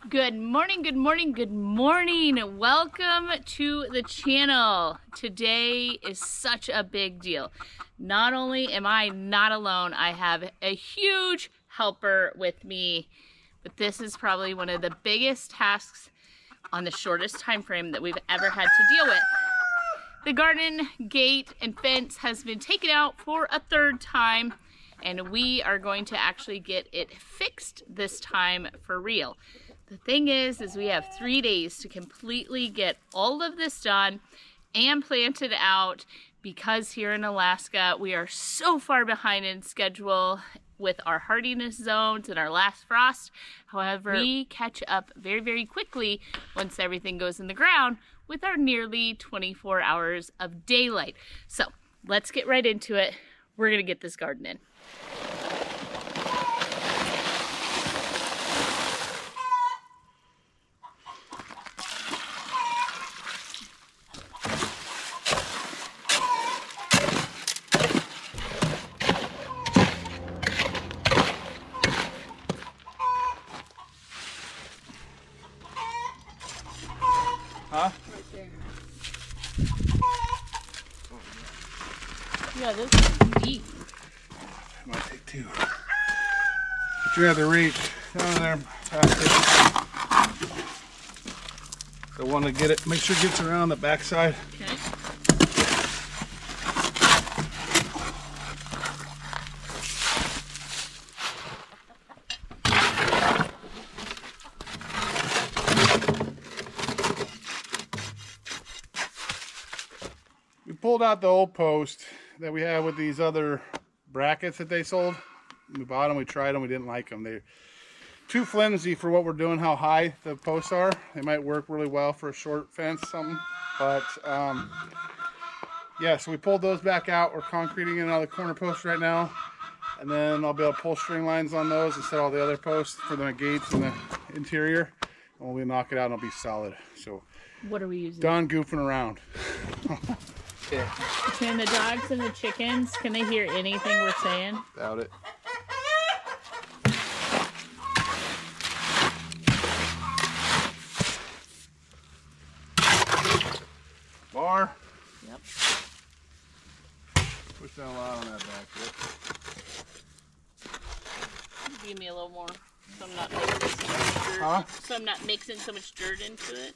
Good morning, good morning, good morning. Welcome to the channel. Today is such a big deal. Not only am I not alone, I have a huge helper with me, but this is probably one of the biggest tasks on the shortest time frame that we've ever had to deal with. The garden gate and fence has been taken out for a third time, and we are going to actually get it fixed this time for real. The thing is we have 3 days to completely get all of this done and planted out, because here in Alaska we are so far behind in schedule with our hardiness zones and our last frost. However, we catch up very, very quickly once everything goes in the ground with our nearly 24 hours of daylight. So let's get right into it. We're gonna get this garden in. Huh? Right there. Yeah, this is deep. Might take two. But you have to reach down there past it. So want to get it, make sure it gets around the backside. Okay. We pulled out the old post that we had with these other brackets that they sold. We bought them, we tried them, we didn't like them. They're too flimsy for what we're doing, how high the posts are. They might work really well for a short fence, something. But yeah, so we pulled those back out. We're concreting in another corner post right now. And then I'll be able to pull string lines on those instead of all the other posts for the gates and the interior. And we'll knock it out and it'll be solid. So What are we using? done goofing around. Yeah. Between the dogs and the chickens, can they hear anything we're saying? Doubt it. Bar. Yep. Push down a lot on that back foot. Give me a little more, so I'm not mixing so much dirt. Huh? So I'm not mixing so much dirt into it.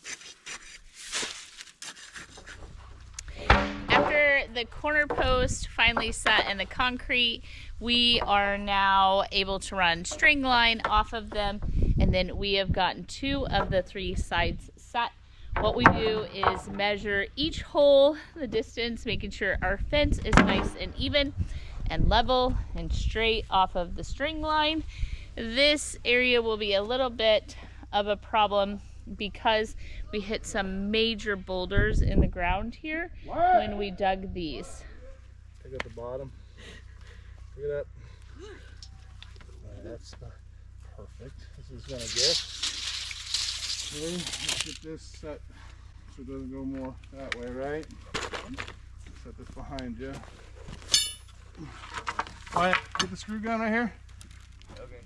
After the corner post finally set in the concrete, we are now able to run string line off of them, and then we have gotten 2 of the 3 sides set. What we do is measure each hole, the distance, making sure our fence is nice and even and level and straight off of the string line. This area will be a little bit of a problem because we hit some major boulders in the ground here when we dug these. Pick up the bottom. Pick it up. That's perfect. This is gonna get. Okay, let's get this set so it doesn't go more that way, right? Set this behind you. Wyatt, get the screw gun right here. Okay.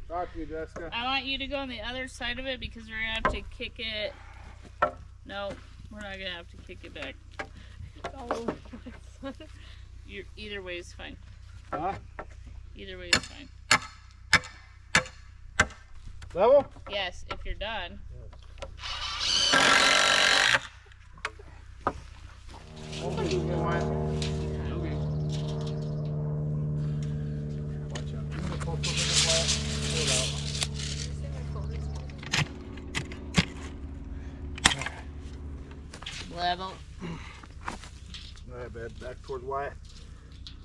Talk to you, Jessica. I want you to go on the other side of it because we're gonna have to kick it. No, we're not gonna have to kick it back. Either way is fine. Huh? Either way is fine. Level? Yes, if you're done. Okay. Watch out. Pull it out. Level. All right, babe. Back towards Wyatt.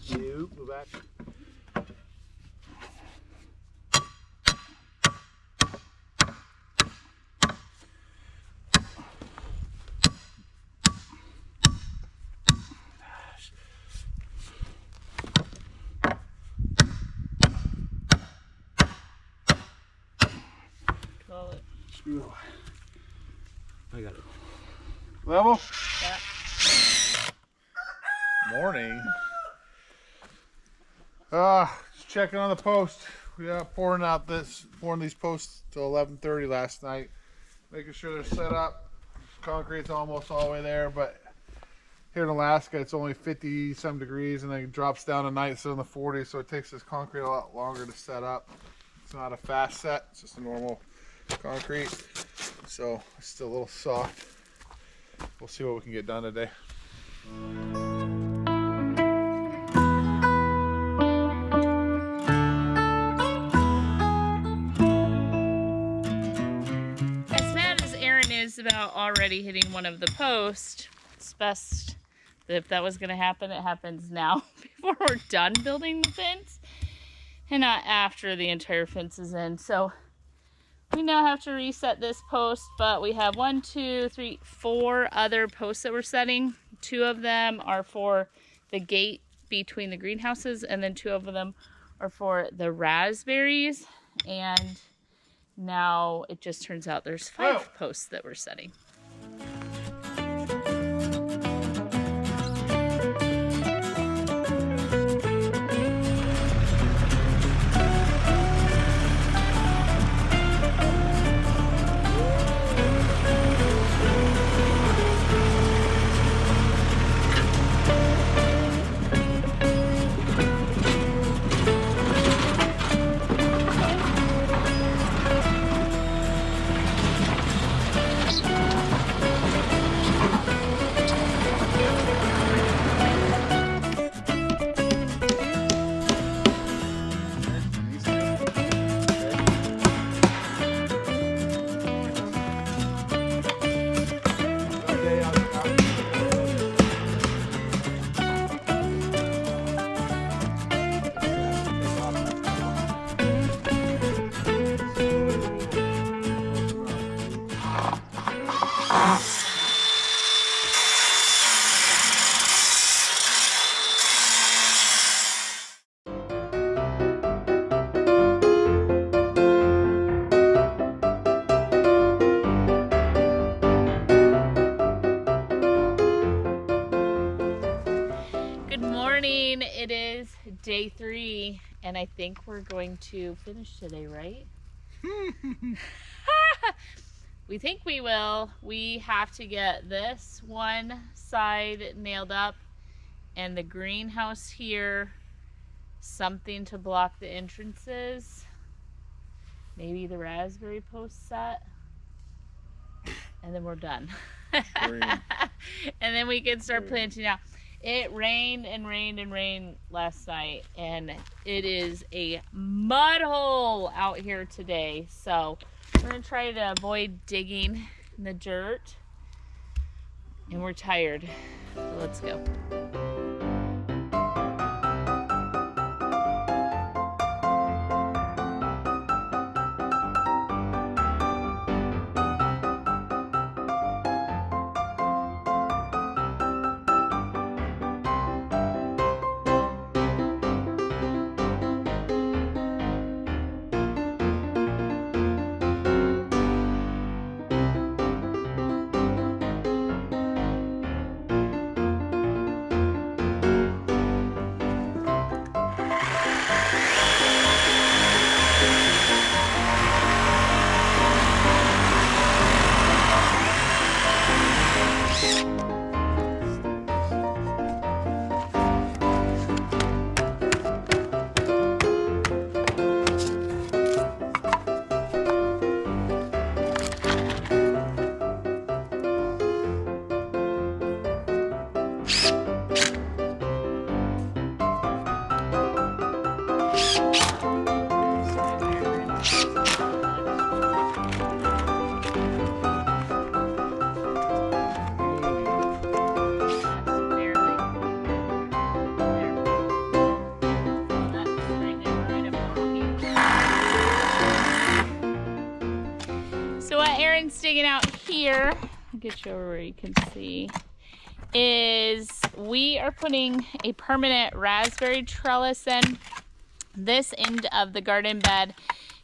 You go back. Call it. Screw it. I got it. Level? Yeah. Morning. Just checking on the post. We got pouring these posts till 11:30 last night, making sure they're set up. Concrete's almost all the way there, but here in Alaska it's only 50 some degrees, and then it drops down at night, so in the 40s, so it takes this concrete a lot longer to set up. It's not a fast set, it's just a normal concrete, so it's still a little soft. We'll see what we can get done today. About already hitting one of the posts. It's best that if that was going to happen, it happens now before we're done building the fence and not after the entire fence is in. So we now have to reset this post, but we have 1, 2, 3, 4 other posts that we're setting. 2 of them are for the gate between the greenhouses, and then 2 of them are for the raspberries. And now it just turns out there's 5 posts that we're setting. It is day 3, and I think we're going to finish today, right? We think we will. We have to get this one side nailed up, and the greenhouse here, something to block the entrances. Maybe the raspberry post set, and then we're done. And then we can start planting out. It rained and rained and rained last night, and it is a mud hole out here today. So we're gonna try to avoid digging in the dirt, and we're tired, so let's go. Digging out here, I'll get you over where you can see, is we are putting a permanent raspberry trellis in. This end of the garden bed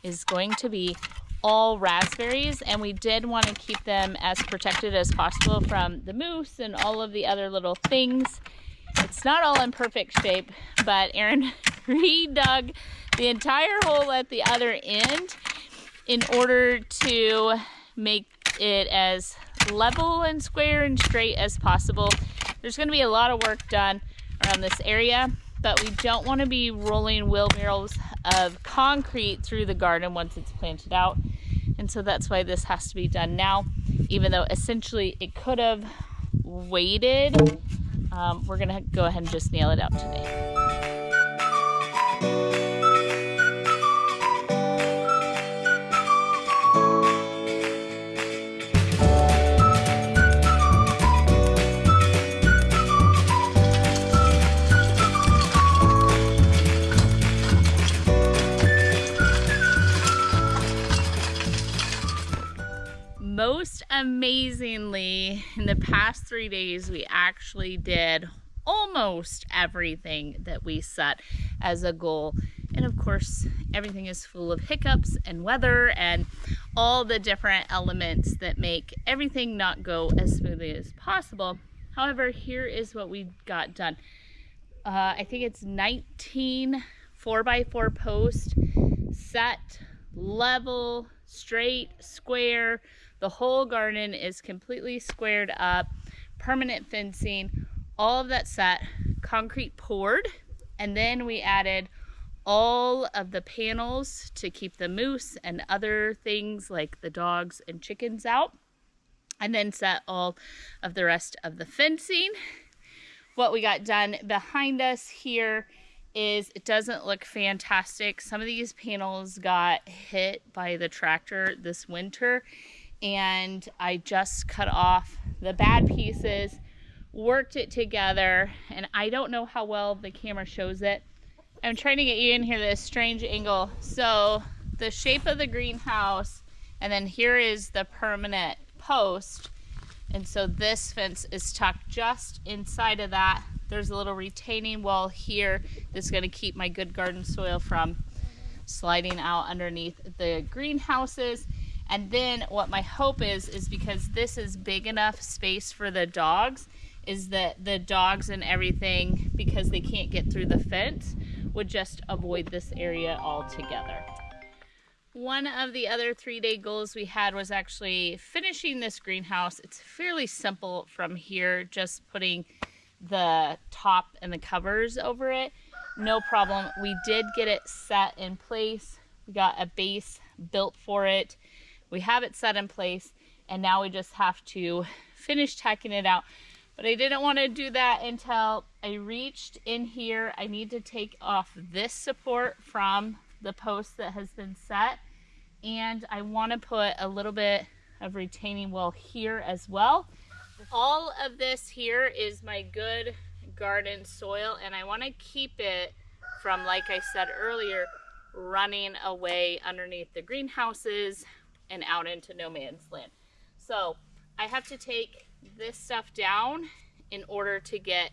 is going to be all raspberries, and we did want to keep them as protected as possible from the moose and all of the other little things. It's not all in perfect shape, but Aaron redug the entire hole at the other end in order to make it as level and square and straight as possible. There's going to be a lot of work done around this area, but we don't want to be rolling wheelbarrows of concrete through the garden once it's planted out. And so that's why this has to be done now, even though essentially it could have waited. We're going to go ahead and just nail it out today. Most amazingly, in the past 3 days, we actually did almost everything that we set as a goal. And of course, everything is full of hiccups and weather and all the different elements that make everything not go as smoothly as possible. However, here is what we got done. I think it's 19 4x4 posts, set, level, straight, square. The whole garden is completely squared up, permanent fencing, all of that set, concrete poured, and then we added all of the panels to keep the moose and other things like the dogs and chickens out, and then set all of the rest of the fencing. What we got done behind us here is it doesn't look fantastic. Some of these panels got hit by the tractor this winter, and I just cut off the bad pieces, worked it together, and I don't know how well the camera shows it. I'm trying to get you in here this strange angle. So the shape of the greenhouse, and then here is the permanent post, and so this fence is tucked just inside of that. There's a little retaining wall here that's going to keep my good garden soil from sliding out underneath the greenhouses. And then what my hope is because this is big enough space for the dogs, is that the dogs and everything, because they can't get through the fence, would just avoid this area altogether. One of the other 3-day goals we had was actually finishing this greenhouse. It's fairly simple from here, just putting the top and the covers over it. No problem. We did get it set in place. We got a base built for it. We have it set in place, and now we just have to finish tacking it out. But I didn't want to do that until I reached in here. I need to take off this support from the post that has been set, and I want to put a little bit of retaining wall here as well. All of this here is my good garden soil, and I want to keep it from, like I said earlier, running away underneath the greenhouses and out into no man's land. So I have to take this stuff down in order to get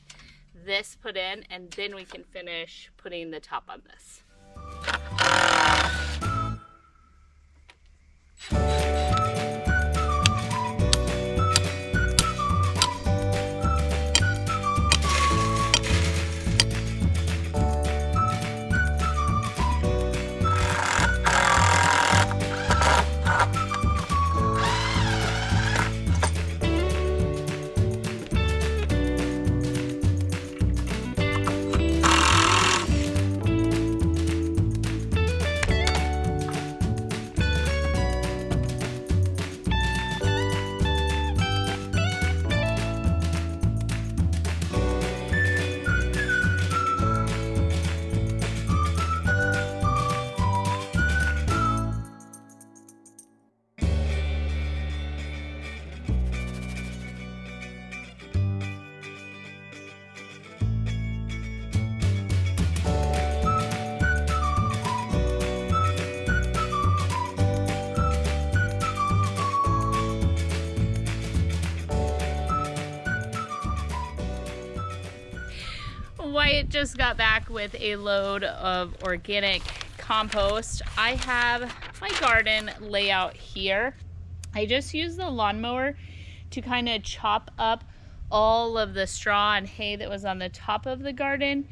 this put in, and then we can finish putting the top on this. Wyatt just got back with a load of organic compost. I have my garden layout here. I just used the lawnmower to kind of chop up all of the straw and hay that was on the top of the garden,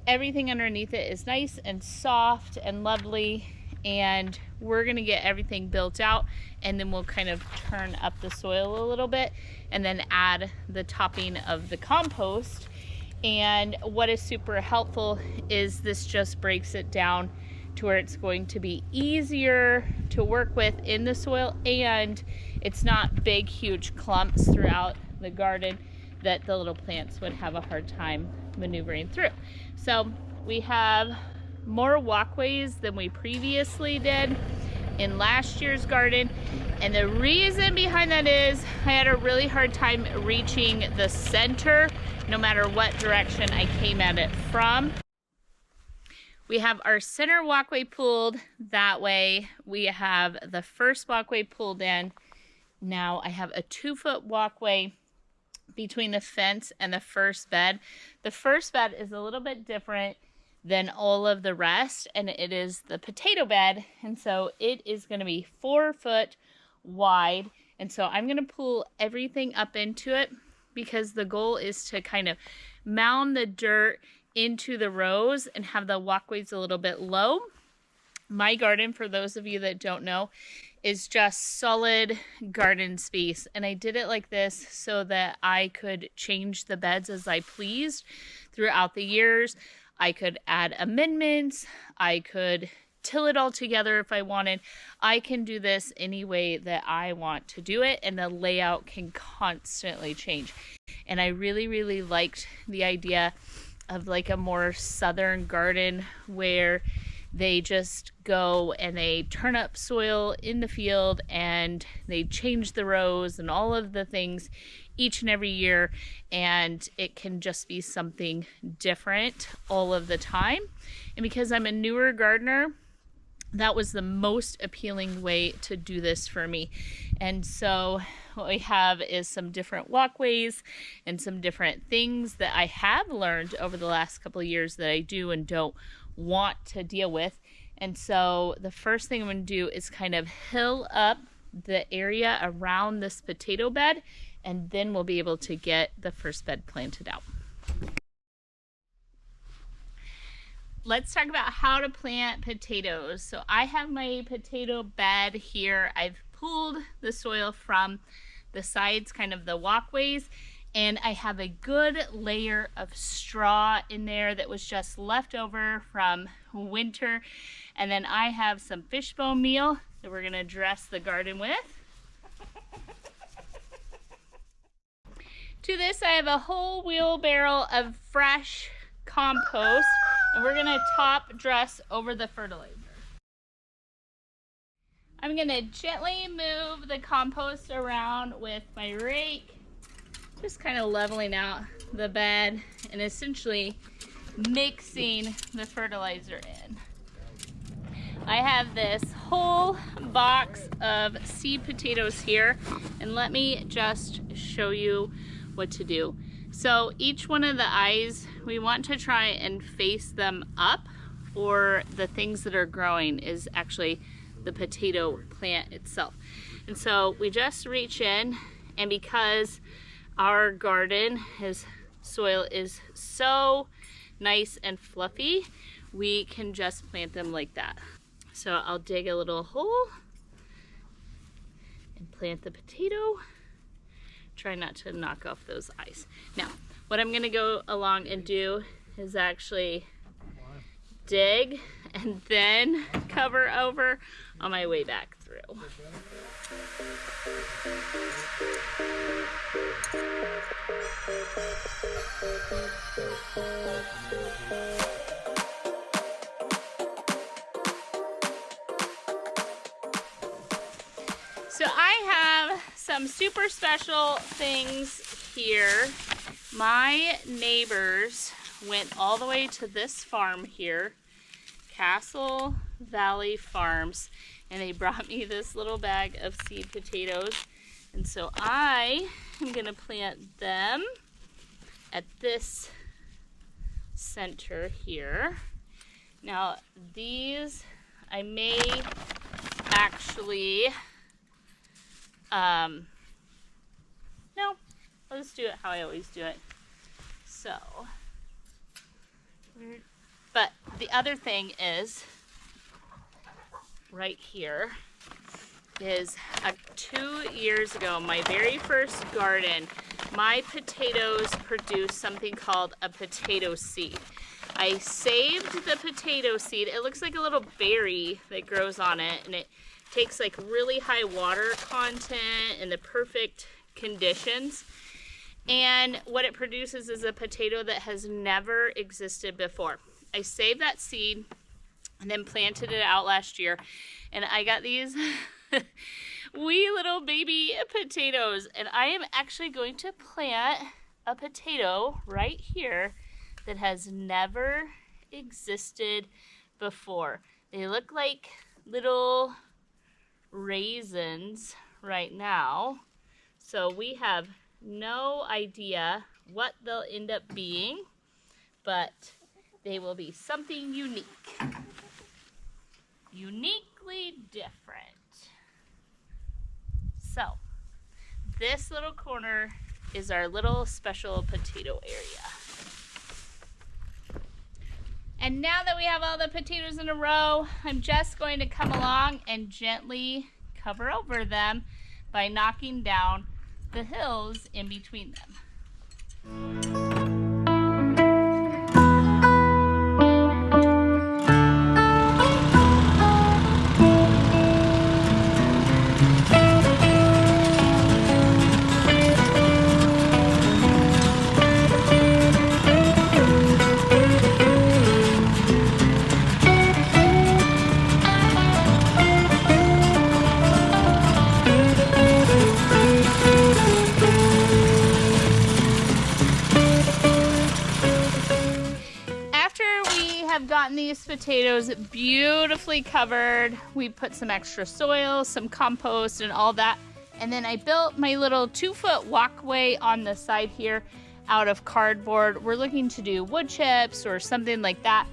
everything underneath it is nice and soft and lovely, and we're gonna get everything built out, and then we'll kind of turn up the soil a little bit and then add the topping of the compost. And what is super helpful is this just breaks it down to where it's going to be easier to work with in the soil, and it's not big huge clumps throughout the garden that the little plants would have a hard time maneuvering through. So we have more walkways than we previously did in last year's garden, and the reason behind that is I had a really hard time reaching the center no matter what direction I came at it from. We have our center walkway pulled that way. We have the first walkway pulled in. Now I have a 2-foot walkway between the fence and the first bed. The first bed is a little bit different than all of the rest, and it is the potato bed, and so it is going to be 4 foot wide. And so I'm going to pull everything up into it because the goal is to kind of mound the dirt into the rows and have the walkways a little bit low. My garden, for those of you that don't know, is just solid garden space, and I did it like this so that I could change the beds as I pleased throughout the years. I could add amendments, I could till it all together if I wanted. I can do this any way that I want to do it, and the layout can constantly change. And I really liked the idea of like a more southern garden where they just go and they turn up soil in the field and they change the rows and all of the things each and every year, and it can just be something different all of the time. And because I'm a newer gardener, that was the most appealing way to do this for me. And so what we have is some different walkways and some different things that I have learned over the last couple of years that I do and don't want to deal with. And so the first thing I'm going to do is kind of hill up the area around this potato bed, and then we'll be able to get the first bed planted out. Let's talk about how to plant potatoes. So I have my potato bed here. I've pulled the soil from the sides, kind of the walkways, and I have a good layer of straw in there that was just left over from winter. And then I have some fishbone meal that we're gonna dress the garden with. To this, I have a whole wheelbarrow of fresh compost, and we're gonna top dress over the fertilizer. I'm gonna gently move the compost around with my rake, just kind of leveling out the bed and essentially mixing the fertilizer in. I have this whole box of seed potatoes here, and let me just show you what to do. So each one of the eyes, we want to try and face them up, or the things that are growing is actually the potato plant itself. And so we just reach in, and because our garden, his soil is so nice and fluffy, we can just plant them like that. So I'll dig a little hole and plant the potato. Try not to knock off those eyes. Now, what I'm gonna go along and do is actually dig and then cover over on my way back through. So I have some super special things here. My neighbors went all the way to this farm here, Castle Valley Farms, and they brought me this little bag of seed potatoes. And so I am gonna plant them at this center here. Now these, I may actually, no, I'll just do it how I always do it. So, But the other thing is, right here, is 2 years ago, my very first garden, my potatoes produced something called a potato seed. I saved the potato seed. It looks like a little berry that grows on it, and it takes like really high water content and the perfect conditions. And what it produces is a potato that has never existed before. I saved that seed and then planted it out last year, and I got these wee little baby potatoes, and I am actually going to plant a potato right here that has never existed before. They look like little raisins right now, so we have no idea what they'll end up being, but they will be something unique. Uniquely different. So, this little corner is our little special potato area. And now that we have all the potatoes in a row, I'm just going to come along and gently cover over them by knocking down the hills in between them. Gotten these potatoes beautifully covered. We put some extra soil, some compost, and all that. And then I built my little 2-foot walkway on the side here out of cardboard. We're looking to do wood chips or something like that,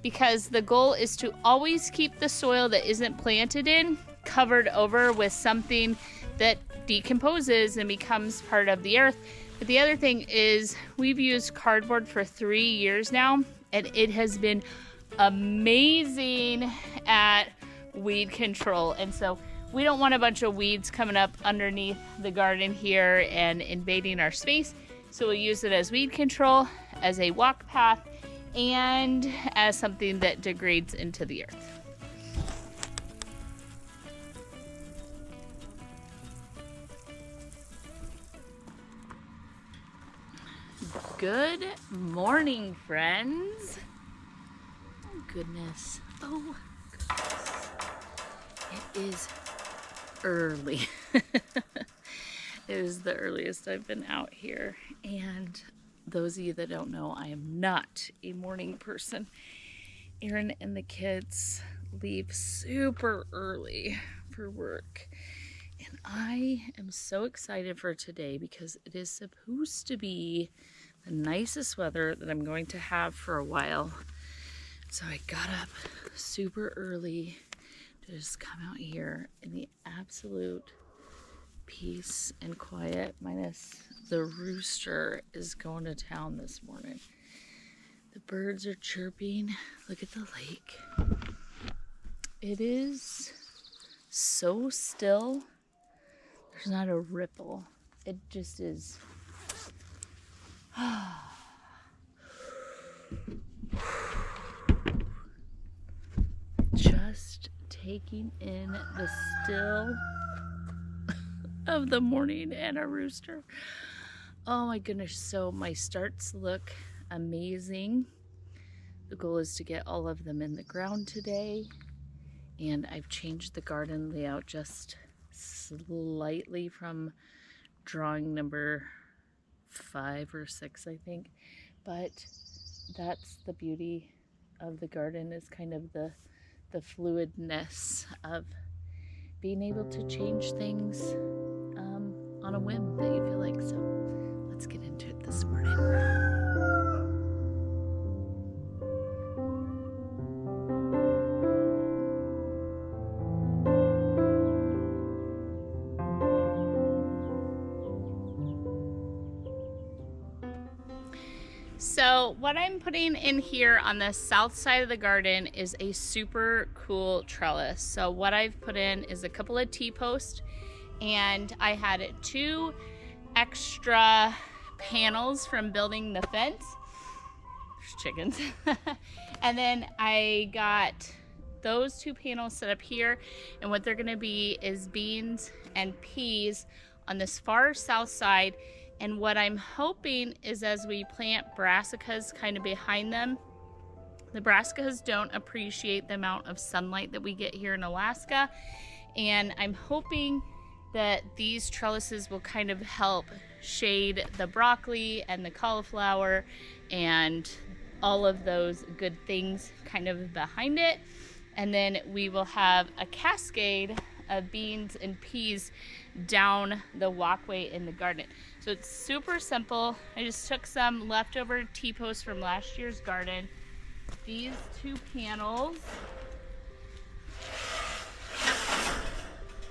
because the goal is to always keep the soil that isn't planted in covered over with something that decomposes and becomes part of the earth. But the other thing is, we've used cardboard for 3 years now, and it has been amazing at weed control. And so we don't want a bunch of weeds coming up underneath the garden here and invading our space. So we'll use it as weed control, as a walk path, and as something that degrades into the earth. Good morning, friends. Oh, goodness. Oh, goodness. It is early. It is the earliest I've been out here. And those of you that don't know, I am not a morning person. Aaron and the kids leave super early for work. And I am so excited for today because it is supposed to be the nicest weather that I'm going to have for a while. So I got up super early to just come out here in the absolute peace and quiet, minus the rooster is going to town this morning. The birds are chirping. Look at the lake. It is so still. There's not a ripple. It just is. Just taking in the still of the morning and a rooster. Oh my goodness. So my starts look amazing. The goal is to get all of them in the ground today. And I've changed the garden layout just slightly from drawing number 5 or 6, I think. But that's the beauty of the garden, is kind of the fluidness of being able to change things on a whim that you feel like. So let's get into it this morning. So So what I'm putting in here on the south side of the garden is a super cool trellis. So what I've put in is a couple of T-posts, and I had 2 extra panels from building the fence. There's chickens. And then I got those 2 panels set up here, and what they're gonna be is beans and peas on this far south side. And what I'm hoping is as we plant brassicas kind of behind them, the brassicas don't appreciate the amount of sunlight that we get here in Alaska, and I'm hoping that these trellises will kind of help shade the broccoli and the cauliflower and all of those good things kind of behind it. And then we will have a cascade of beans and peas down the walkway in the garden. So it's super simple. I just took some leftover T-posts from last year's garden. These 2 panels,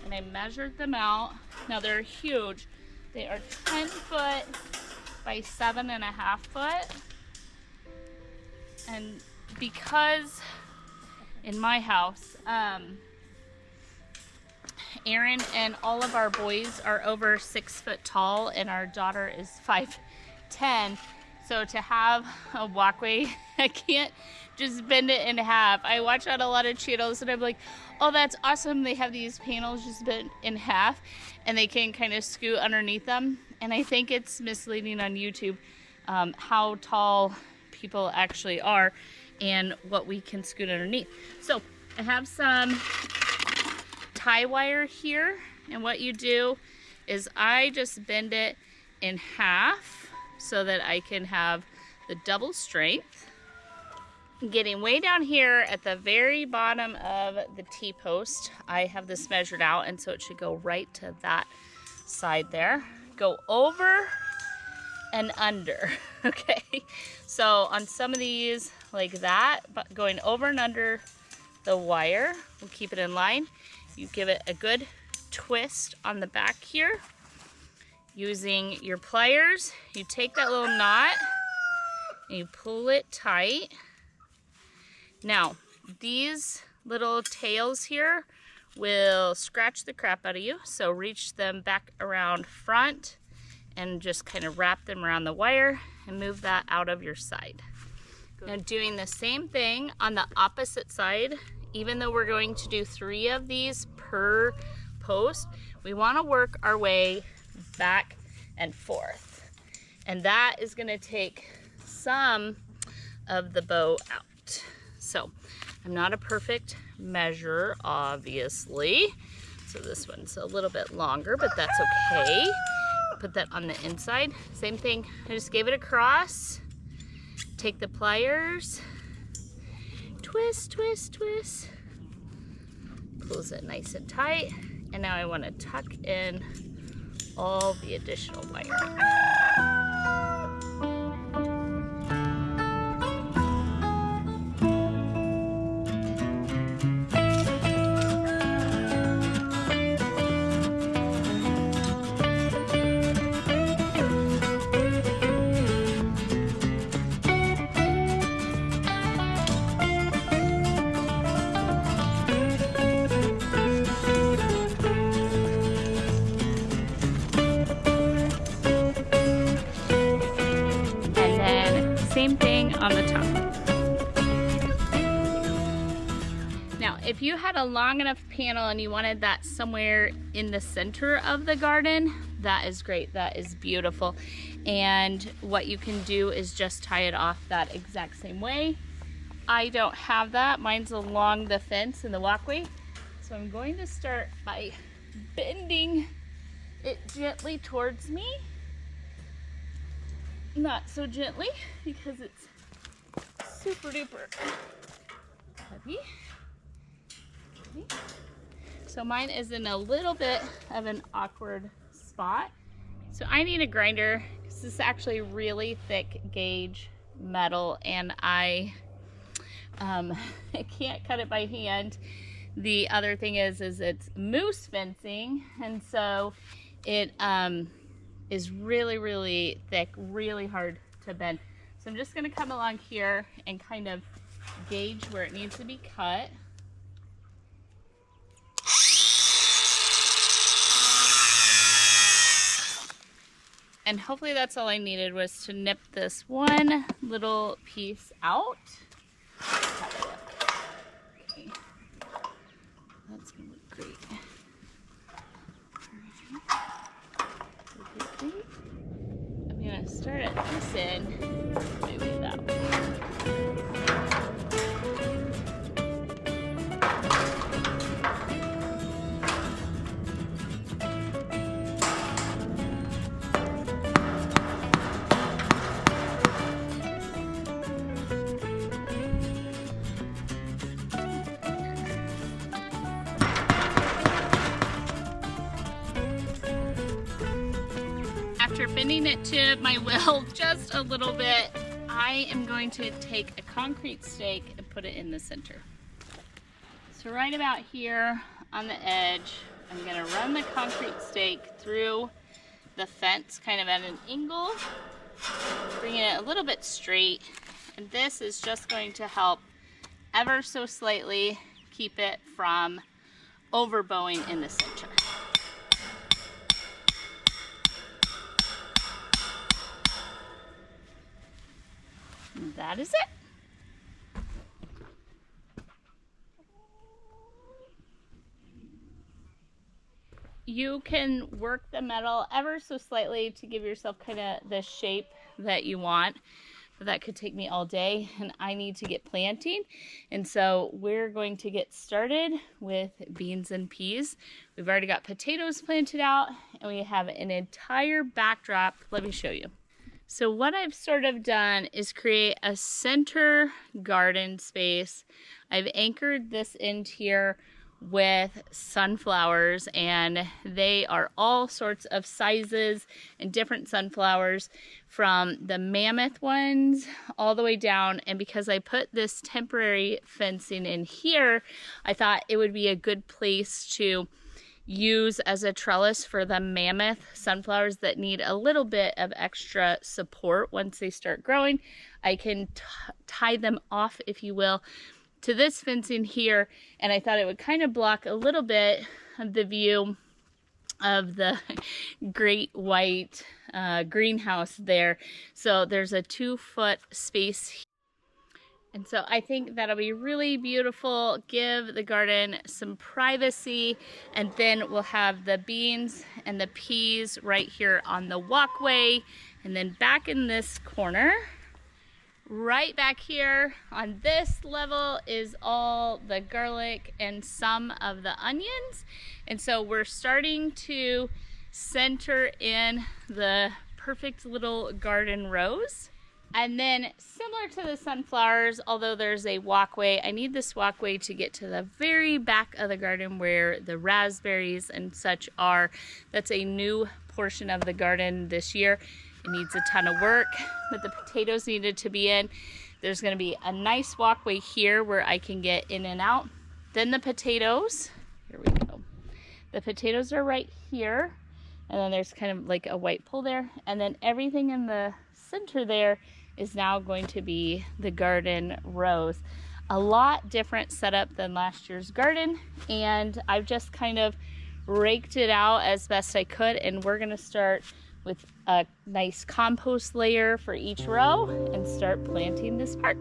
and I measured them out. Now they're huge. They are 10 foot by 7.5 foot. And because in my house, Aaron and all of our boys are over 6 foot tall, and our daughter is 5'10". So to have a walkway, I can't just bend it in half. I watch on a lot of channels and I'm like, oh, that's awesome. They have these panels just bent in half and they can kind of scoot underneath them. And I think it's misleading on YouTube how tall people actually are and what we can scoot underneath. So I have some tie wire here, and what you do is I just bend it in half so that I can have the double strength. Getting way down here at the very bottom of the T-post, I have this measured out, and so it should go right to that side there. Go over and under, okay? So on some of these like that, but going over and under the wire will keep it in line. You give it a good twist on the back here. Using your pliers, you take that little knot and you pull it tight. Now, these little tails here will scratch the crap out of you, so reach them back around front and just kind of wrap them around the wire and move that out of your side. Now doing the same thing on the opposite side, even though we're going to do 3 of these per post, we want to work our way back and forth. And that is going to take some of the bow out. So I'm not a perfect measure, obviously. So this one's a little bit longer, but that's okay. Put that on the inside. Same thing, I just gave it a cross. Take the pliers, twist, twist, twist. Close it nice and tight. And now I want to tuck in all the additional wiring. Same thing on the top. Now, if you had a long enough panel and you wanted that somewhere in the center of the garden, that is great. That is beautiful. And what you can do is just tie it off that exact same way. I don't have that. Mine's along the fence and the walkway. So I'm going to start by bending it gently towards me. Not so gently because it's super duper heavy. Okay. So mine is in a little bit of an awkward spot. So I need a grinder because this is actually really thick gauge metal and I can't cut it by hand. The other thing is it's moose fencing, and so it is really, really thick, really hard to bend. So So I'm just gonna come along here and kind of gauge where it needs to be cut. And hopefully that's all I needed, was to nip this one little piece out. Okay. That's gonna look great. I'm gonna start at this end, maybe that way. After bending it to my will just a little bit, I am going to take a concrete stake and put it in the center. So right about here on the edge, I'm gonna run the concrete stake through the fence, kind of at an angle, bringing it a little bit straight. And this is just going to help ever so slightly keep it from overbowing in the center. That is it. You can work the metal ever so slightly to give yourself kind of the shape that you want, but that could take me all day, and I need to get planting. And so we're going to get started with beans and peas. We've already got potatoes planted out, and we have an entire backdrop. Let me show you. So what I've sort of done is create a center garden space. I've anchored this end here with sunflowers, and they are all sorts of sizes and different sunflowers, from the mammoth ones all the way down. And because I put this temporary fencing in here, I thought it would be a good place to use as a trellis for the mammoth sunflowers that need a little bit of extra support once they start growing. I can tie them off, if you will, to this fencing here, and I thought it would kind of block a little bit of the view of the great white greenhouse there. So there's a 2-foot space here. And so I think that'll be really beautiful, give the garden some privacy, and then we'll have the beans and the peas right here on the walkway. And then back in this corner, right back here on this level, is all the garlic and some of the onions. And so we're starting to center in the perfect little garden rows. And then, similar to the sunflowers, although there's a walkway, I need this walkway to get to the very back of the garden where the raspberries and such are. That's a new portion of the garden this year. It needs a ton of work, but the potatoes needed to be in. There's going to be a nice walkway here where I can get in and out. Then the potatoes, here we go. The potatoes are right here, and then there's kind of like a white pole there. And then everything in the center there is now going to be the garden rows. A lot different setup than last year's garden, and I've just kind of raked it out as best I could, and we're gonna start with a nice compost layer for each row and start planting this part.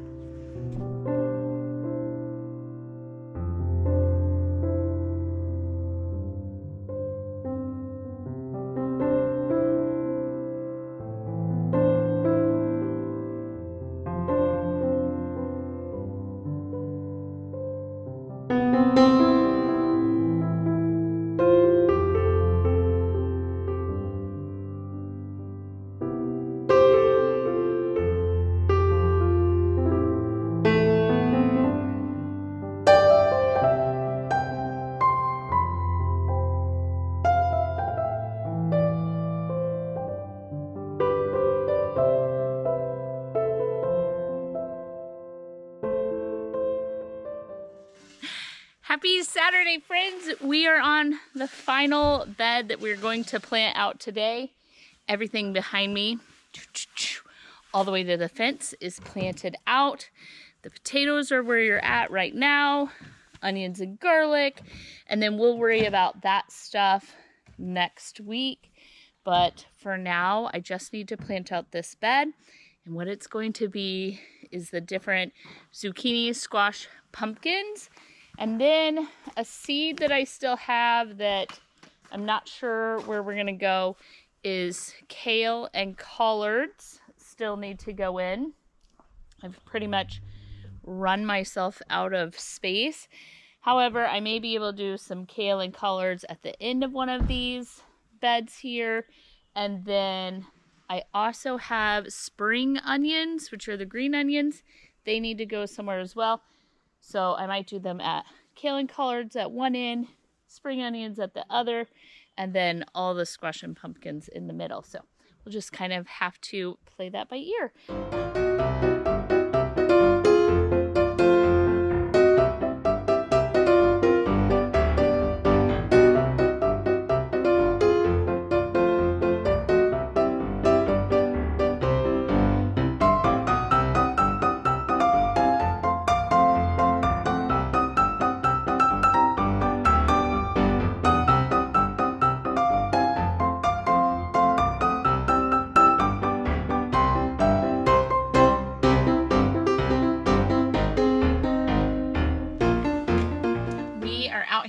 Happy Saturday, friends. We are on the final bed that we're going to plant out today. Everything behind me, all the way to the fence is planted out. The potatoes are where you're at right now, onions and garlic, and then we'll worry about that stuff next week. But for now, I just need to plant out this bed, and what it's going to be is the different zucchini, squash, pumpkins, and then a seed that I still have that I'm not sure where we're gonna go is kale and collards still need to go in. I've pretty much run myself out of space. However, I may be able to do some kale and collards at the end of one of these beds here. And then I also have spring onions, which are the green onions. They need to go somewhere as well. So I might do them at kale and collards at one end, spring onions at the other, and then all the squash and pumpkins in the middle. So we'll just kind of have to play that by ear.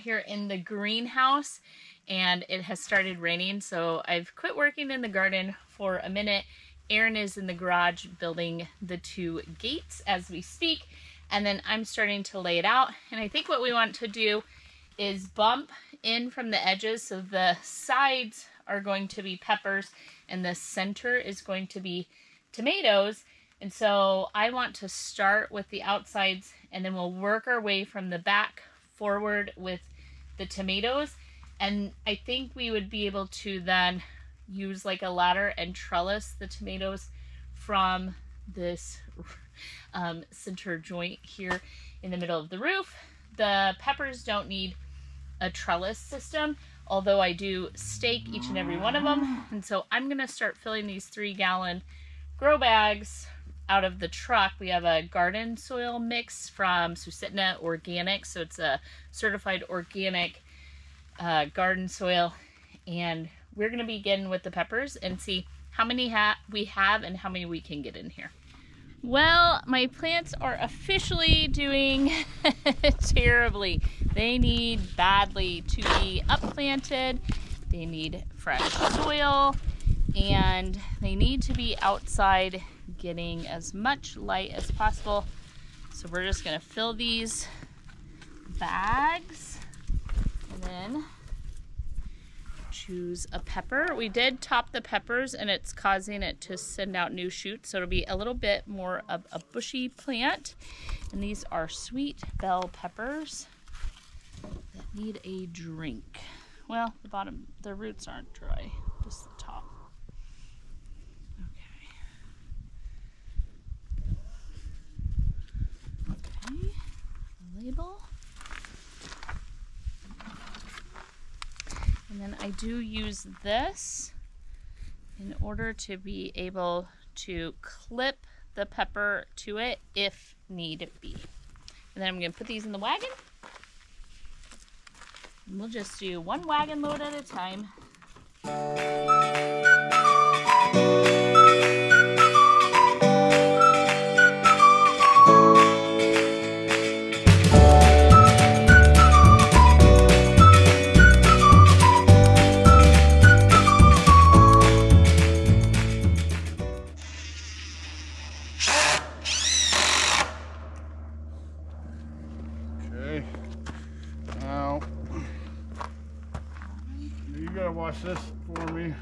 Here in the greenhouse and it has started raining, so I've quit working in the garden for a minute. Aaron is in the garage building the 2 gates as we speak, and then I'm starting to lay it out. And I think what we want to do is bump in from the edges, so the sides are going to be peppers and the center is going to be tomatoes. And so I want to start with the outsides and then we'll work our way from the back forward with the tomatoes. And I think we would be able to then use like a ladder and trellis the tomatoes from this center joint here in the middle of the roof. The peppers don't need a trellis system, although I do stake each and every one of them. And so I'm gonna start filling these 3-gallon grow bags out of the truck. We have a garden soil mix from Susitna Organic, so it's a certified organic garden soil, and we're gonna begin with the peppers and see how many we have and how many we can get in here. Well, my plants are officially doing terribly. They need badly to be upplanted. They need fresh soil, and they need to be outside getting as much light as possible. So we're just gonna fill these bags and then choose a pepper. We did top the peppers and it's causing it to send out new shoots, so it'll be a little bit more of a bushy plant. And these are sweet bell peppers that need a drink. Well, the bottom, the roots aren't dry, just the top. Okay, label. And then I do use this in order to be able to clip the pepper to it if need be. And then I'm going to put these in the wagon. And we'll just do one wagon load at a time. Watch this for me.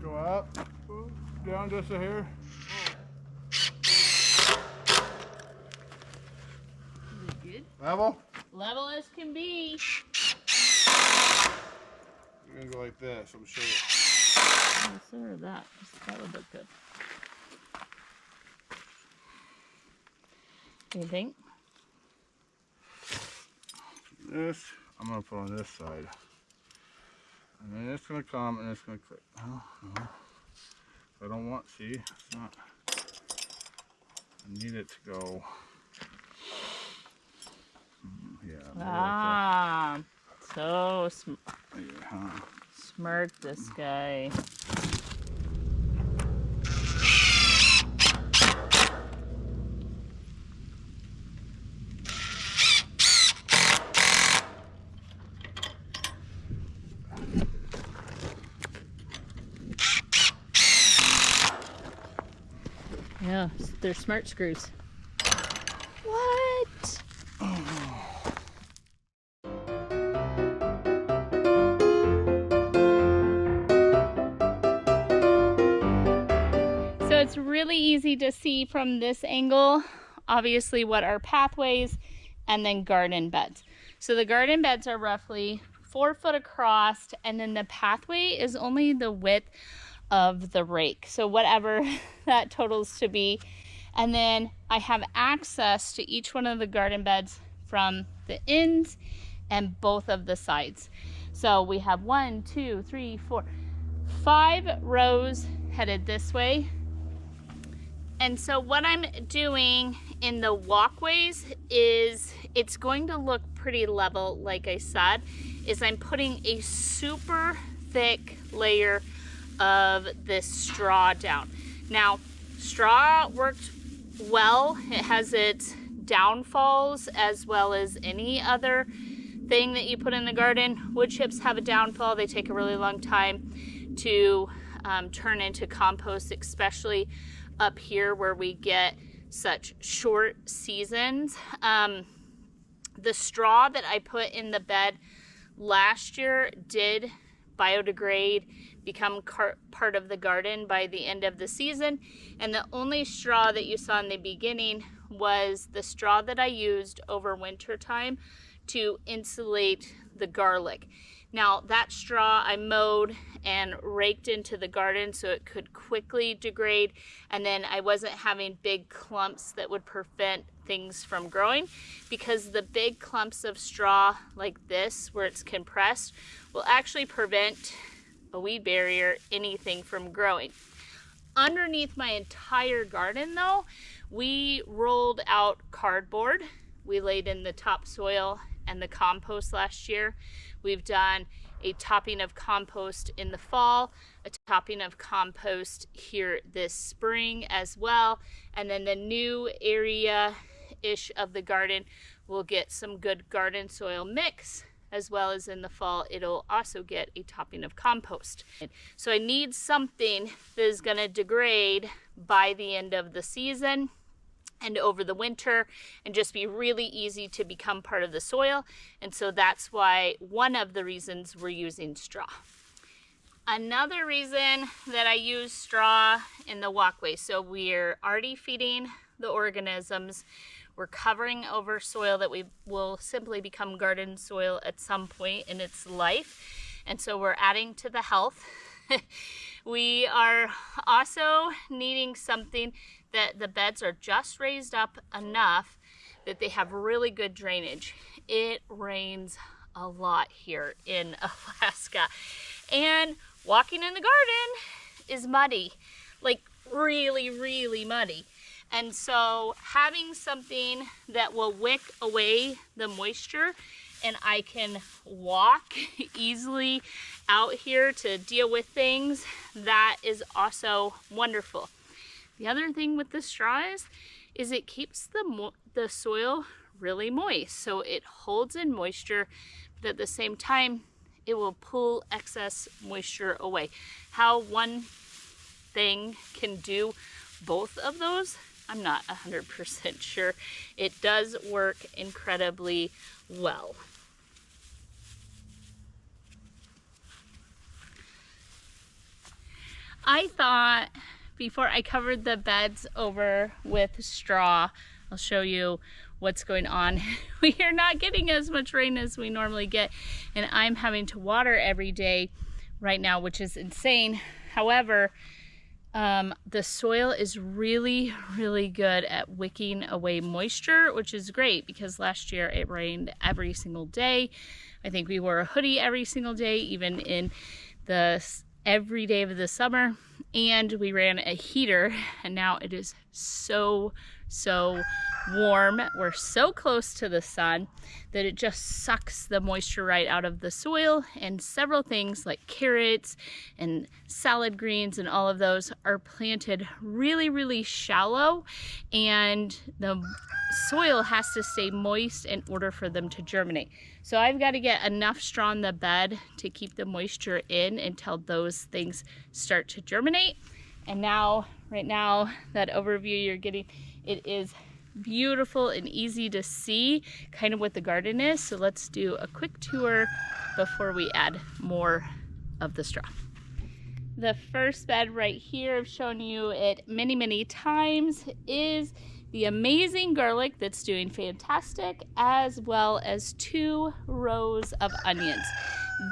Go up, down just a hair. Good. Level? Level as can be. You're gonna go like this, I'm sure. Yes, sir, that would look good. What do you think? This, I'm gonna put on this side. And then it's going to come and it's going to click. Oh, no. I don't want, see, it's not, I need it to go, yeah. So Yeah. smart, this guy. Yeah, they're smart screws. What? So it's really easy to see from this angle, obviously, what are pathways and then garden beds. So the garden beds are roughly 4 foot across, and then the pathway is only the width of the rake. So whatever that totals to be. And then I have access to each one of the garden beds from the ends and both of the sides. So we have 1, 2, 3, 4, 5 rows headed this way. And so what I'm doing in the walkways is, it's going to look pretty level, like I said, is I'm putting a super thick layer of this straw down. Now, straw worked well. It has its downfalls as well as any other thing that you put in the garden. Wood chips have a downfall. They take a really long time to turn into compost, especially up here where we get such short seasons. The straw that I put in the bed last year did biodegrade, become part of the garden by the end of the season, and the only straw that you saw in the beginning was the straw that I used over winter time to insulate the garlic. Now that straw I mowed and raked into the garden so it could quickly degrade, and then I wasn't having big clumps that would prevent things from growing, because the big clumps of straw like this where it's compressed will actually prevent a weed barrier, anything from growing. Underneath my entire garden though, we rolled out cardboard. We laid in the topsoil and the compost last year. We've done a topping of compost in the fall, a topping of compost here this spring as well, and then the new area-ish of the garden will get some good garden soil mix, as well as in the fall it'll also get a topping of compost. So I need something that is going to degrade by the end of the season and over the winter and just be really easy to become part of the soil. And so that's why, one of the reasons we're using straw. Another reason that I use straw in the walkway, so we're already feeding the organisms, we're covering over soil that we will simply become garden soil at some point in its life, and so we're adding to the health. We are also needing something that the beds are just raised up enough that they have really good drainage. It rains a lot here in Alaska, and walking in the garden is muddy, like really, really muddy. And so having something that will wick away the moisture and I can walk easily out here to deal with things, that is also wonderful. The other thing with the straw is it keeps the soil really moist. So it holds in moisture, but at the same time, it will pull excess moisture away. How one thing can do both of those, I'm not 100% sure. It does work incredibly well. I thought before I covered the beds over with straw, I'll show you what's going on. We are not getting as much rain as we normally get, and I'm having to water every day right now, which is insane. However, the soil is really, really good at wicking away moisture, which is great because last year it rained every single day. I think we wore a hoodie every single day, even in the every day of the summer, and we ran a heater, and now it is so warm. We're so close to the sun that it just sucks the moisture right out of the soil, and several things like carrots and salad greens and all of those are planted really shallow, and the soil has to stay moist in order for them to germinate. So I've got to get enough straw in the bed to keep the moisture in until those things start to germinate. And now, right now, that overview you're getting, it is beautiful and easy to see kind of what the garden is. So let's do a quick tour before we add more of the straw. The first bed right here, I've shown you it many times, is the amazing garlic that's doing fantastic, as well as 2 rows of onions.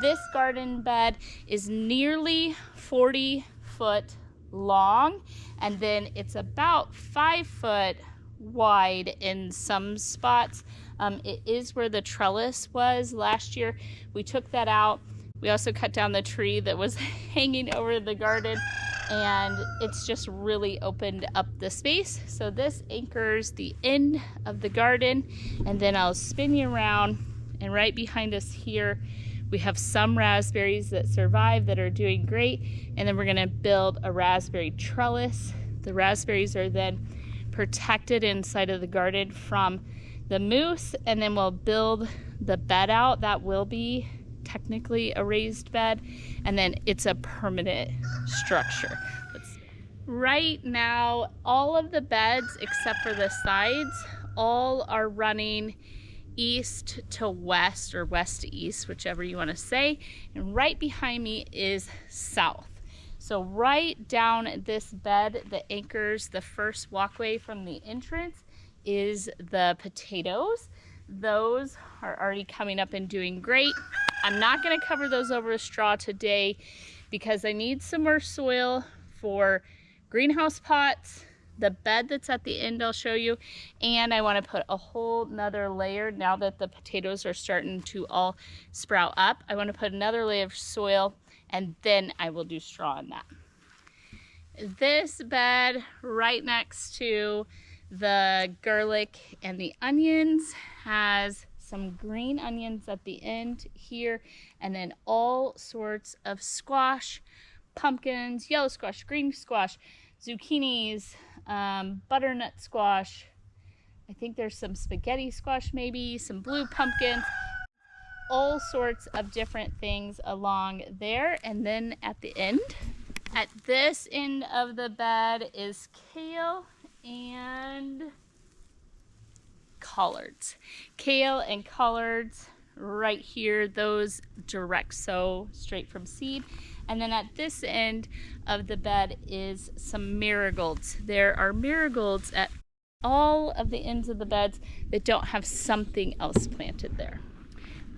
This garden bed is nearly 40 foot long, and then it's about 5 foot wide in some spots. It is where the trellis was last year. We took that out. We also cut down the tree that was hanging over the garden, and it's just really opened up the space. So this anchors the end of the garden, and then I'll spin you around, and right behind us here we have some raspberries that survive that are doing great, and then we're going to build a raspberry trellis. The raspberries are then protected inside of the garden from the moose, and then we'll build the bed out. That will be technically a raised bed, and then it's a permanent structure. Right now, all of the beds except for the sides, all are running east to west, or west to east, whichever you want to say, and right behind me is south. So right down this bed that anchors the first walkway from the entrance is the potatoes. Those are already coming up and doing great. I'm not going to cover those over with straw today because I need some more soil for greenhouse pots, the bed that's at the end I'll show you, and I want to put a whole nother layer now that the potatoes are starting to all sprout up. I want to put another layer of soil, and then I will do straw in that. This bed right next to the garlic and the onions has some green onions at the end here, and then all sorts of squash, pumpkins, yellow squash, green squash, zucchinis, butternut squash. I think there's some spaghetti squash, maybe some blue pumpkins, all sorts of different things along there. And then at the end, at this end of the bed, is kale and collards. Kale and collards right here, those direct sow straight from seed. And then at this end of the bed is some marigolds. There are marigolds at all of the ends of the beds that don't have something else planted there.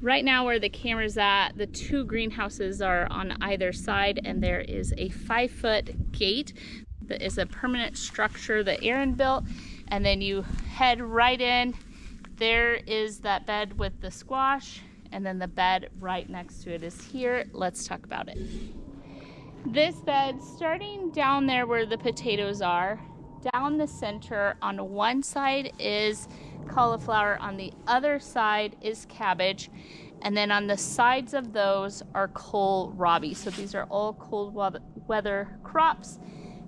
Right now where the camera's at, the 2 greenhouses are on either side, and there is a 5-foot gate that is a permanent structure that Aaron built, and then you head right in. There is that bed with the squash, and then the bed right next to it is here. Let's talk about it. This bed, starting down there where the potatoes are, down the center, on one side is cauliflower, on the other side is cabbage, and then on the sides of those are kohlrabi. So these are all cold weather crops.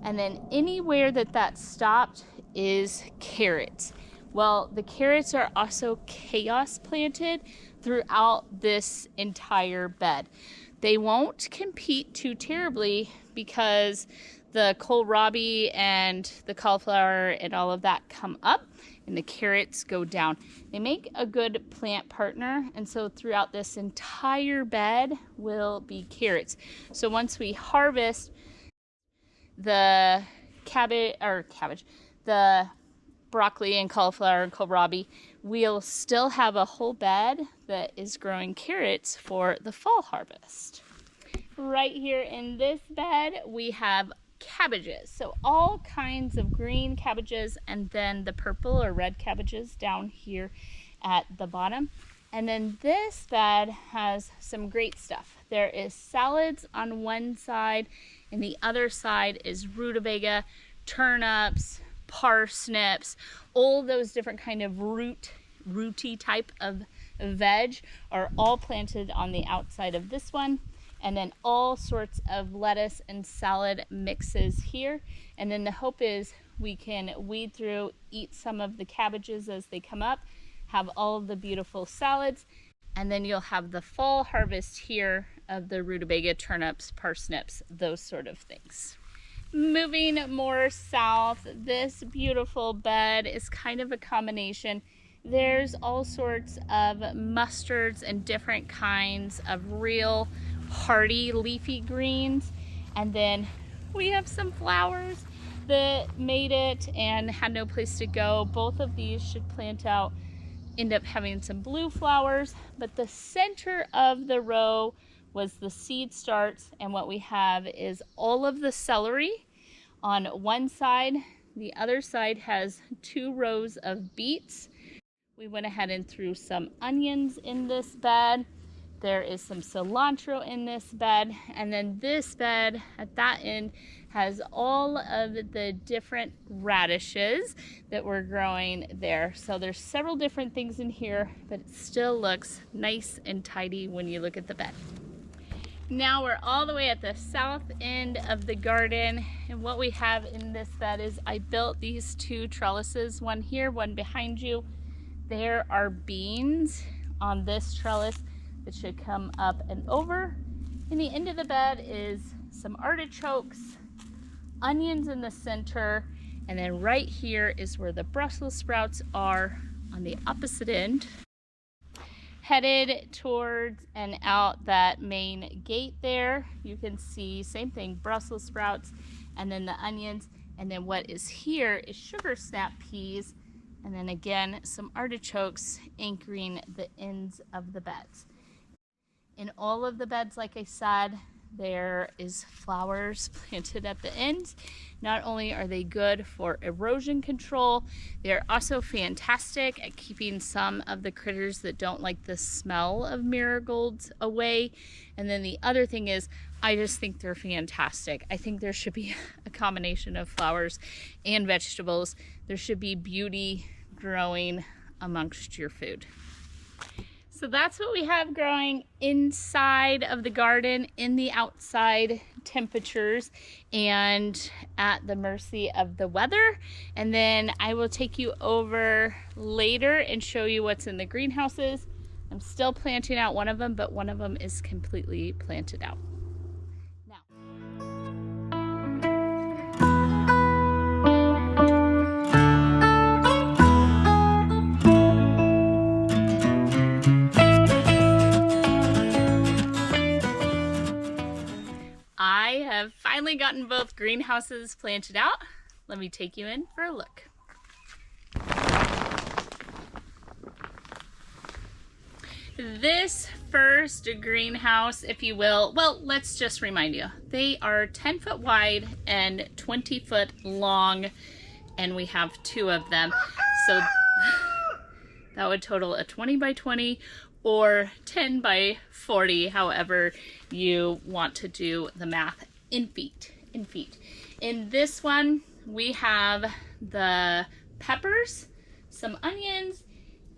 And then anywhere that stopped is carrots. Well, the carrots are also chaos planted throughout this entire bed. They won't compete too terribly because the kohlrabi and the cauliflower and all of that come up and the carrots go down. They make a good plant partner, and so throughout this entire bed will be carrots. So once we harvest the the broccoli and cauliflower and kohlrabi, we'll still have a whole bed that is growing carrots for the fall harvest. Right here in this bed, we have cabbages. So all kinds of green cabbages, and then the purple or red cabbages down here at the bottom. And then this bed has some great stuff. There is salads on one side, and the other side is rutabaga, turnips, parsnips, all those different kind of rooty type of veg are all planted on the outside of this one. And then all sorts of lettuce and salad mixes here. And then the hope is we can weed through, eat some of the cabbages as they come up, have all of the beautiful salads, and then you'll have the fall harvest here of the rutabaga, turnips, parsnips, those sort of things. Moving more south, this beautiful bed is kind of a combination. There's all sorts of mustards and different kinds of real hardy leafy greens, and then we have some flowers that made it and had no place to go. Both of these should plant out, end up having some blue flowers, but the center of the row was the seed starts, and what we have is all of the celery on one side. The other side has 2 rows of beets. We went ahead and threw some onions in this bed. There is some cilantro in this bed, and then this bed at that end has all of the different radishes that we're growing there. So there's several different things in here, but it still looks nice and tidy when you look at the bed. Now we're all the way at the south end of the garden, and what we have in this bed is I built these 2 trellises, one here, one behind you. There are beans on this trellis that should come up and over. In the end of the bed is some artichokes, onions in the center, and then right here is where the Brussels sprouts are on the opposite end. Headed towards and out that main gate there, you can see same thing, Brussels sprouts, and then the onions, and then what is here is sugar snap peas, and then again some artichokes anchoring the ends of the beds. In all of the beds, like I said, there is flowers planted at the ends. Not only are they good for erosion control, they're also fantastic at keeping some of the critters that don't like the smell of marigolds away. And then the other thing is, I just think they're fantastic. I think there should be a combination of flowers and vegetables. There should be beauty growing amongst your food. So that's what we have growing inside of the garden in the outside temperatures and at the mercy of the weather. And then I will take you over later and show you what's in the greenhouses. I'm still planting out one of them, but one of them is completely planted out. I have finally gotten both greenhouses planted out. Let me take you in for a look. This first greenhouse, if you will, well, let's just remind you, they are 10 foot wide and 20 foot long, and we have 2 of them. So that would total a 20 by 20 or 10 by 40, however you want to do the math in feet. In this one, we have the peppers, some onions,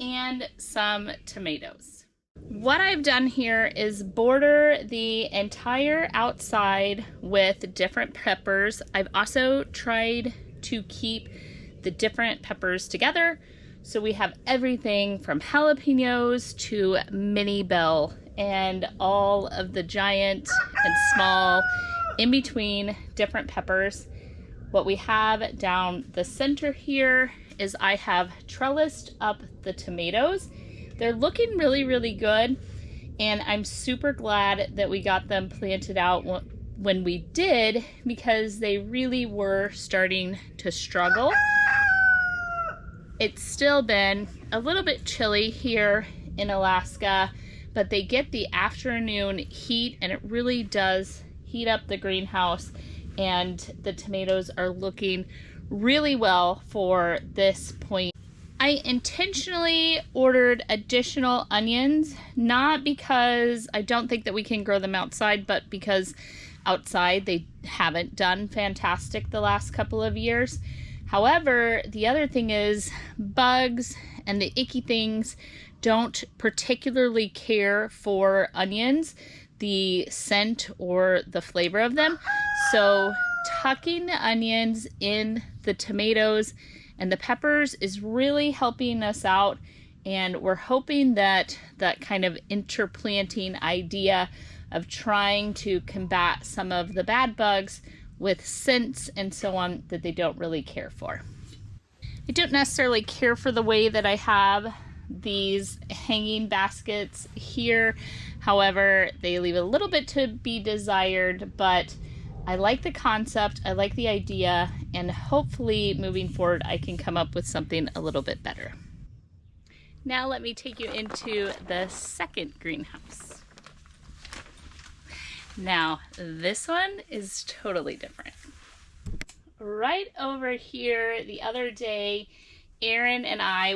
and some tomatoes. What I've done here is border the entire outside with different peppers. I've also tried to keep the different peppers together. So we have everything from jalapenos to mini bell and all of the giant and small in between different peppers. What we have down the center here is I have trellised up the tomatoes. They're looking really, really good, and I'm super glad that we got them planted out when we did, because they really were starting to struggle. It's still been a little bit chilly here in Alaska, but they get the afternoon heat and it really does heat up the greenhouse, and the tomatoes are looking really well for this point I intentionally ordered additional onions, not because I don't think that we can grow them outside, but because outside they haven't done fantastic the last couple of years. However, the other thing is bugs and the icky things don't particularly care for onions, the scent or the flavor of them. So tucking the onions in the tomatoes and the peppers is really helping us out, and we're hoping that that kind of interplanting idea of trying to combat some of the bad bugs with scents and so on that they don't really care for. I don't necessarily care for the way that I have these hanging baskets here. However, they leave a little bit to be desired, but I like the concept, I like the idea, and hopefully moving forward I can come up with something a little bit better. Now let me take you into the second greenhouse. Now this one is totally different. Right over here the other day, Aaron and I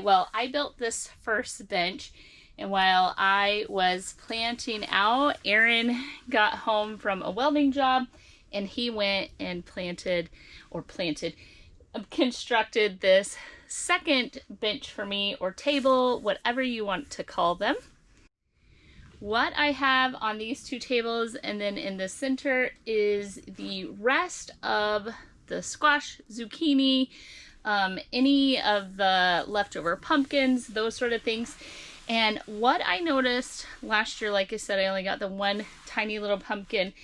built this first bench, and while I was planting out, Aaron got home from a welding job and he went and constructed this second bench for me, or table, whatever you want to call them. What I have on these two tables and then in the center is the rest of the squash, zucchini, any of the leftover pumpkins, those sort of things. And what I noticed last year, like I said, I only got the one tiny little pumpkin,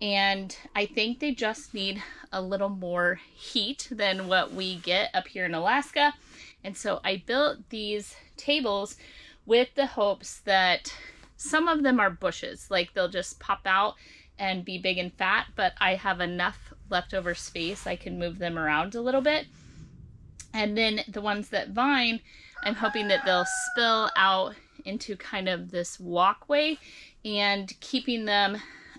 and I think they just need a little more heat than what we get up here in Alaska. And so I built these tables with the hopes that some of them are bushes, like they'll just pop out and be big and fat, but I have enough leftover space I can move them around a little bit. And then the ones that vine, I'm hoping that they'll spill out into kind of this walkway, and keeping them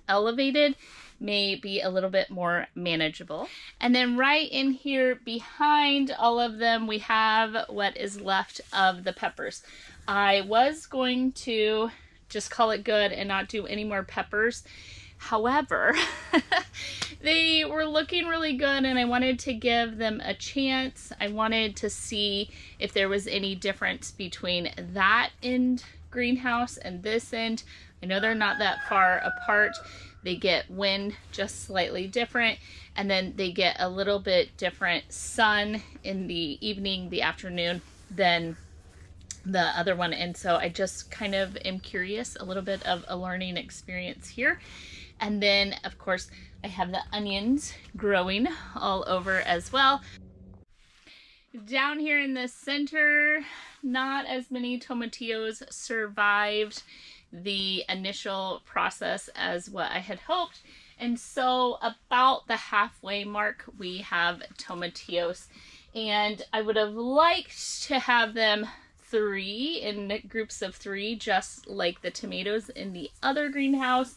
elevated may be a little bit more manageable. And then right in here behind all of them, we have what is left of the peppers. I was going to just call it good and not do any more peppers. However, they were looking really good and I wanted to give them a chance. I wanted to see if there was any difference between that end greenhouse and this end. I know they're not that far apart. They get wind just slightly different, and then they get a little bit different sun in the evening, the afternoon, than the other one. And so I just kind of am curious, a little bit of a learning experience here. And then of course I have the onions growing all over as well. Down here in the center, not as many tomatillos survived the initial process as what I had hoped. And so about the halfway mark, we have tomatillos. And I would have liked to have them 3 in groups of 3, just like the tomatoes in the other greenhouse,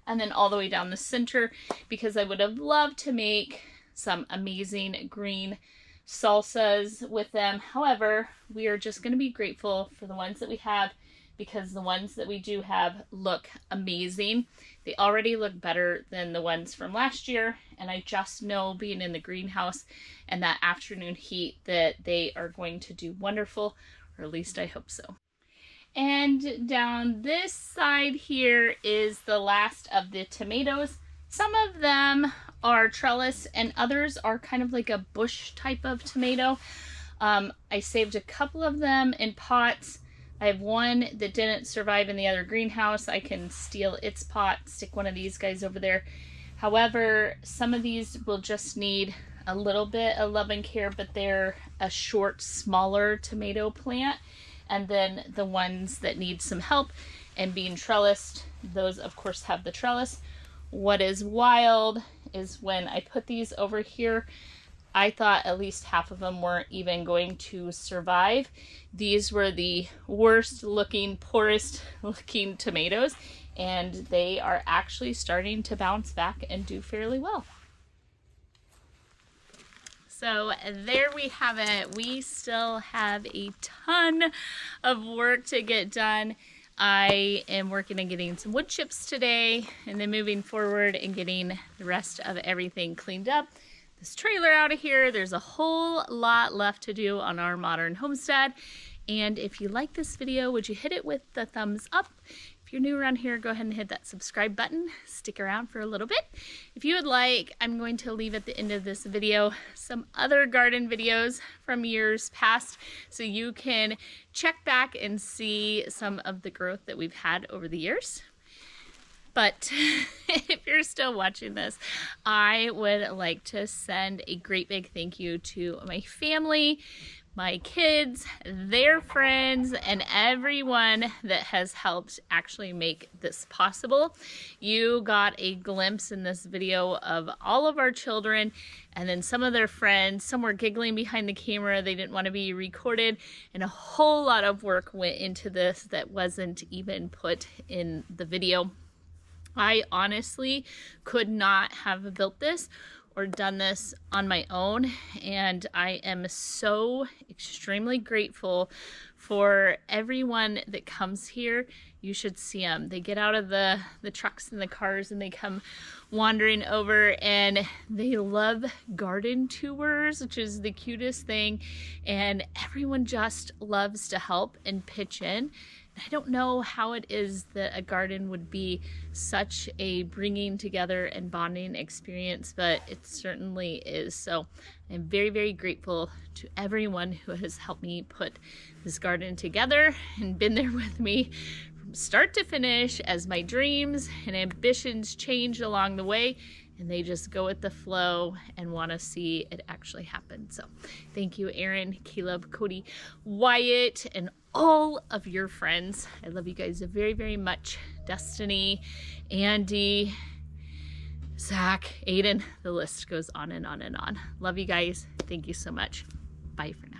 and then all the way down the center, because I would have loved to make some amazing green salsas with them. However, we are just going to be grateful for the ones that we have, because the ones that we do have look amazing. They already look better than the ones from last year, and I just know, being in the greenhouse and that afternoon heat, that they are going to do wonderful, or at least I hope so. And down this side here is the last of the tomatoes. Some of them are trellis and others are kind of like a bush type of tomato. I saved a couple of them in pots. I have one that didn't survive in the other greenhouse. I can steal its pot, stick one of these guys over there. However, some of these will just need a little bit of love and care, but they're a short, smaller tomato plant. And then the ones that need some help and being trellised, those of course have the trellis. What is wild is when I put these over here, I thought at least half of them weren't even going to survive. These were the worst looking, poorest looking tomatoes, and they are actually starting to bounce back and do fairly well. So there we have it. We still have a ton of work to get done. I am working on getting some wood chips today and then moving forward and getting the rest of everything cleaned up. This trailer out of here. There's a whole lot left to do on our modern homestead. And if you like this video, would you hit it with the thumbs up? If you're new around here, go ahead and hit that subscribe button. Stick around for a little bit. If you would like, I'm going to leave at the end of this video some other garden videos from years past so you can check back and see some of the growth that we've had over the years. But if you're still watching this, I would like to send a great big thank you to my family, my kids, their friends, and everyone that has helped actually make this possible. You got a glimpse in this video of all of our children and then some of their friends. Some were giggling behind the camera. They didn't want to be recorded, and a whole lot of work went into this that wasn't even put in the video. I honestly could not have built this or done this on my own, and I am so extremely grateful for everyone that comes here. You should see them. They get out of the trucks and the cars and they come wandering over, and they love garden tours, which is the cutest thing, and everyone just loves to help and pitch in. I don't know how it is that a garden would be such a bringing together and bonding experience, but it certainly is. So I'm very, very grateful to everyone who has helped me put this garden together and been there with me from start to finish as my dreams and ambitions change along the way, and they just go with the flow and want to see it actually happen. So thank you, Aaron, Caleb, Cody, Wyatt, and all of your friends. I love you guys very, very much. Destiny, Andy, Zach, Aiden, the list goes on and on and on. Love you guys. Thank you so much. Bye for now.